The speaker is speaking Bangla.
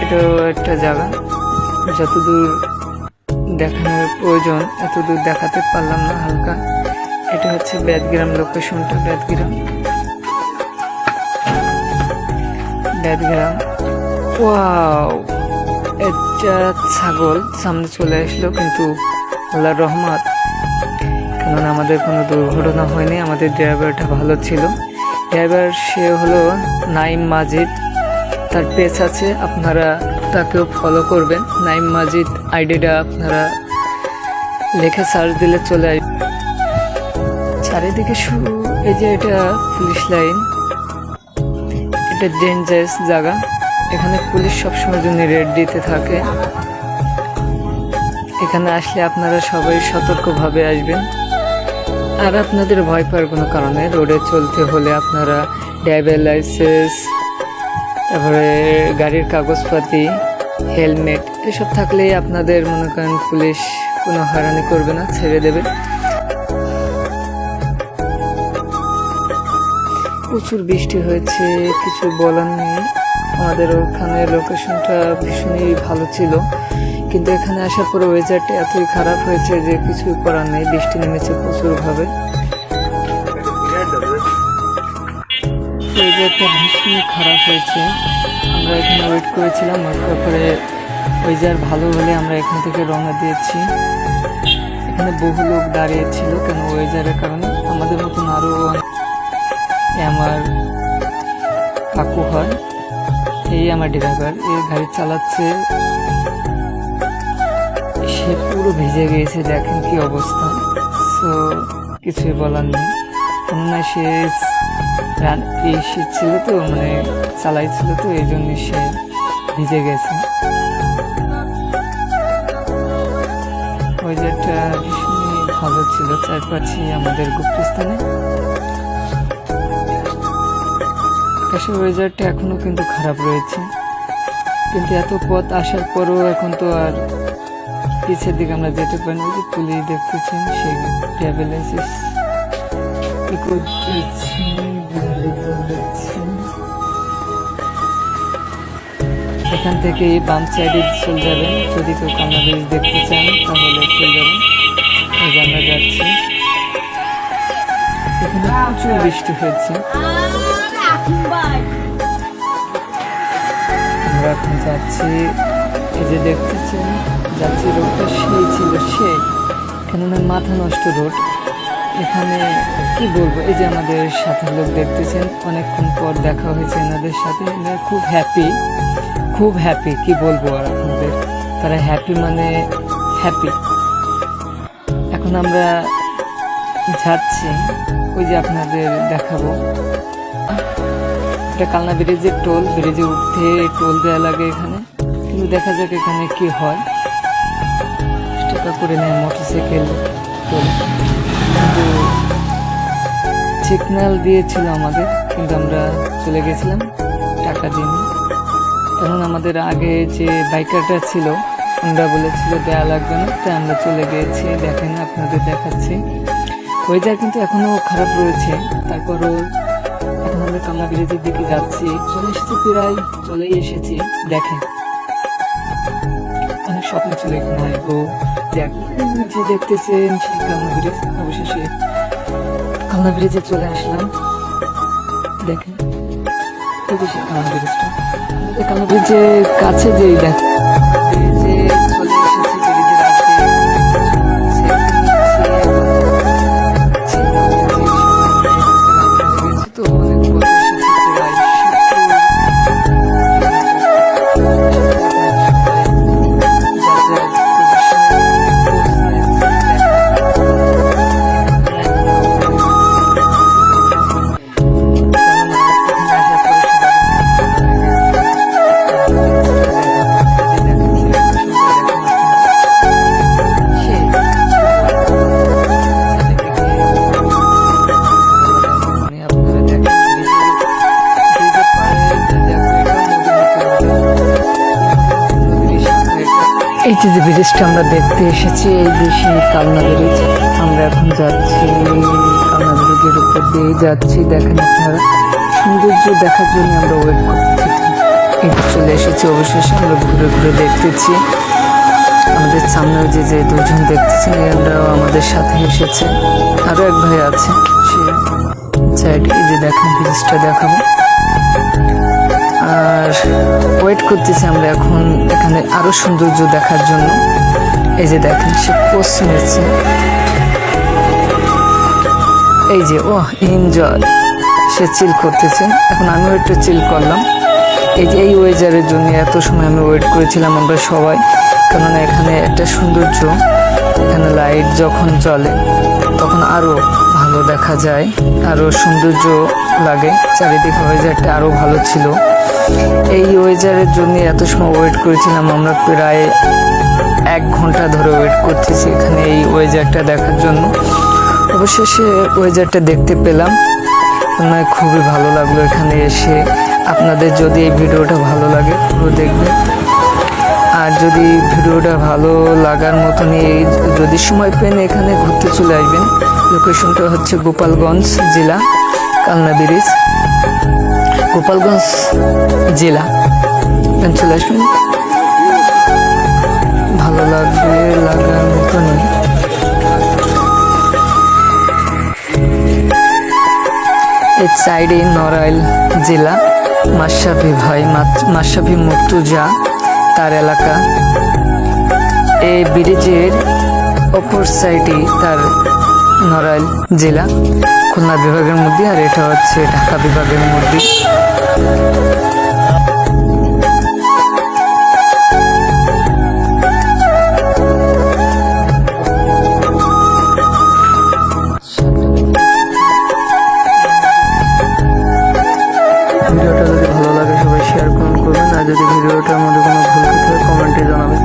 এটাও একটা জায়গা, যতদূর দেখানোর প্রয়োজন এতদূর দেখাতে পারলাম না, হালকা। এটা হচ্ছে বেদগ্রাম লোকেশনটা, বেদগ্রাম। ওয়াও, একটা ছাগল সামনে চলে আসলো, কিন্তু আল্লাহর রহমত, কারণ আমাদের কোনো দুর্ঘটনা হয়নি। আমাদের ড্রাইভারটা ভালো ছিল। ড্রাইভার সে হলো নাইম মাজিদ, তার পেজ আছে, আপনারা তাকেও ফলো করবেন। নাইম মাজিদ আইডিটা আপনারা লেখে সার্চ দিলে চলে আসবে। চারিদিকে শুরু, এই যে এটা পুলিশ লাইন, এটা ডেঞ্জারাস জায়গা। এখানে পুলিশ সবসময় জন্য রেড দিতে থাকে। এখানে আসলে আপনারা সবাই সতর্কভাবে আসবেন। আর আপনাদের ভয় পাওয়ার কোনো কারণে, রোডে চলতে হলে আপনারা ড্রাইভার লাইসেন্স, তারপরে গাড়ির কাগজপাতি, হেলমেট এসব থাকলেই আপনাদের মনে করেন পুলিশ কোনো হয়রানি করবে না, ছেড়ে দেবে। প্রচুর বৃষ্টি হয়েছে, কিছু বলার নেই। আমাদের ওখানে লোকেশনটা ভীষণই ভালো ছিল, কিন্তু এখানে আসার পরে ওয়েদারটা এতই খারাপ হয়েছে যে কিছু করার নেই। বৃষ্টি নেমেছে প্রচুরভাবে, ওয়েদারটা ভীষণই খারাপ হয়েছে। আমরা এখানে ওয়েট করেছিলাম, তারপরে ওয়েদার ভালো হলে আমরা এখান থেকে রওনা দিয়েছি। এখানে বহু লোক দাঁড়িয়েছিল, কেন ওয়েদারের কারণে। আমাদের মতন আরও আমার কাকু হয়, এই আমার ড্রাইভার, এই গাড়ি চালাচ্ছে, সে পুরো ভিজে গিয়েছে, দেখেন কি অবস্থা। সো কিছুই বলার নেই, কেননা সে ছিল তো, মানে চালাইছিল তো, এই জন্য সে ভিজে গেছে। ওয়েদারটা ভীষণই ভালো ছিল চারপাশে আমাদের গুপ্তস্থানে। আকাশের ওয়েদারটা এখনো কিন্তু খারাপ রয়েছে, কিন্তু এত পথ আসার পরও এখন তো আর পিছের দিকে আমরা যেতে পারি না। যে পুলিশ দেখতেছেন, সেই ট্রাভেল লাইসেন্স এখান থেকে বাম সাইডে চলে যাবেন। যদি কেউ কান্না ব্রিজ দেখতে চান তাহলে চলে যাবেন, এই যে আমরা যাচ্ছি। এখানে প্রচুর বৃষ্টি হয়েছে, আমরা এখন যাচ্ছি। এই যে দেখতেছেন যাচ্ছি, রোডটা সেই ছিল সেই, কেননা মাথা নষ্ট রোড। এখানে কি বলবো, এই যে আমাদের সাথে লোক দেখতেছেন, অনেকক্ষণ পর দেখা হয়েছে এনাদের সাথে। এনারা খুব হ্যাপি, কি বলবো আর আপনাদের, তারা হ্যাপি মানে হ্যাপি। এখন আমরা যাচ্ছি, ওই যে আপনাদের দেখাবো, এটা কালনা ব্রিজের টোল। ব্রিজে উঠতে টোল দেওয়া লাগে এখানে, কিন্তু দেখা যাক এখানে কি হয়। 10 টাকা করে নেয় মোটরসাইকেল টোল, কিন্তু সিগন্যাল দিয়েছিল আমাদের, কিন্তু আমরা চলে গেছিলাম টাকা দিন। কারণ আমাদের আগে যে বাইকারটা ছিল, আমরা বলেছিল দেয়া লাগবে না, তাই আমরা চলে গিয়েছি। দেখেন আপনাদের দেখাচ্ছি, ওয়েদার কিন্তু এখনো খারাপ রয়েছে। তারপরও এখন আমরা কালনা ব্রিজের দিকে যাচ্ছি, চলেই এসেছি। দেখেন অনেক স্বপ্ন ছিল এখানে আসবো, যে দেখতেছেন সেই কালনা ব্রিজ। অবশেষে কালনা ব্রিজে চলে আসলাম। দেখেন এই যে সেই কালনা ব্রিজটা, কালনা ব্রিজের কাছে যেই দেখেন ব্রিজে চলে এসেছি। ব্রিজের আগে তো অনেক এই যে ব্রিজটা আমরা দেখতে এসেছি, এই যে সেই কালনা ব্রিজ। আমরা এখন যাচ্ছি কালনা ব্রিজের উপর দিয়ে যাচ্ছি। দেখেন আপনারা, সৌন্দর্য দেখার জন্য আমরা ওয়েট করতেছি। চলে এসেছি অবশেষে। আমরা ঘুরে ঘুরে দেখতেছি আমাদের সামনে যে যে দুজন দেখতেছেন এরাও আমাদের সাথে এসেছে। আরো এক ভাই আছে সে সাইড, এই যে দেখেন ব্রিজটা দেখাবো। আর ওয়েট করতেছি আমরা এখন এখানে আরো সৌন্দর্য দেখার জন্য। এই যে দেখেন সে পোস্ট নিচ্ছে, এই যে ও এনজয়, সে চিল করতেছে। এখন আমিও একটু চিল করলাম। এই যে এই ওয়েদারের জন্য এত সময় আমি ওয়েট করেছিলাম আমরা সবাই, কেননা এখানে একটা সৌন্দর্য, এখানে লাইট যখন চলে তখন আরো ভালো দেখা যায়, আরো সৌন্দর্য লাগে, চারিদিকে ওয়েদারটা আরো ভালো ছিল। এই ওয়েদারের জন্য এত সময় ওয়েট করেছিলাম আমরা, প্রায় 1 ঘন্টা ধরে ওয়েট করতেছি এখানে এই ওয়েদারটা দেখার জন্য। অবশেষে ওয়েদারটা দেখতে পেলাম, আমার খুবই ভালো লাগলো এখানে এসে। আপনাদের যদি এই ভিডিওটা ভালো লাগে পুরো দেখবেন, আর যদি ভিডিওটা ভালো লাগার মতনই যদি সময় পেন এখানে ঘুরতে চলে আসবেন। লোকেশনটা হচ্ছে গোপালগঞ্জ জেলা, কালনা ব্রিজ, গোপালগঞ্জ জেলা। চলে আসবেন, ভালো লাগবে, লাগার মতনই। এর সাইডে নড়াইল জেলা, মাশরাফি ভাই, মাশরাফি মুর্তজা তার এলাকা। এই ব্রিজের অপর সাইডে তার নড়াইল জেলা, খুলনা বিভাগের মধ্যে, আর এটা হচ্ছে ঢাকা বিভাগের মধ্যে। ভিডিওটা যদি ভালো লাগে সবাই শেয়ার করবেন, আর যদি ভিডিওটার মধ্যে কোনো ভুল থাকে কমেন্টে জানাবেন।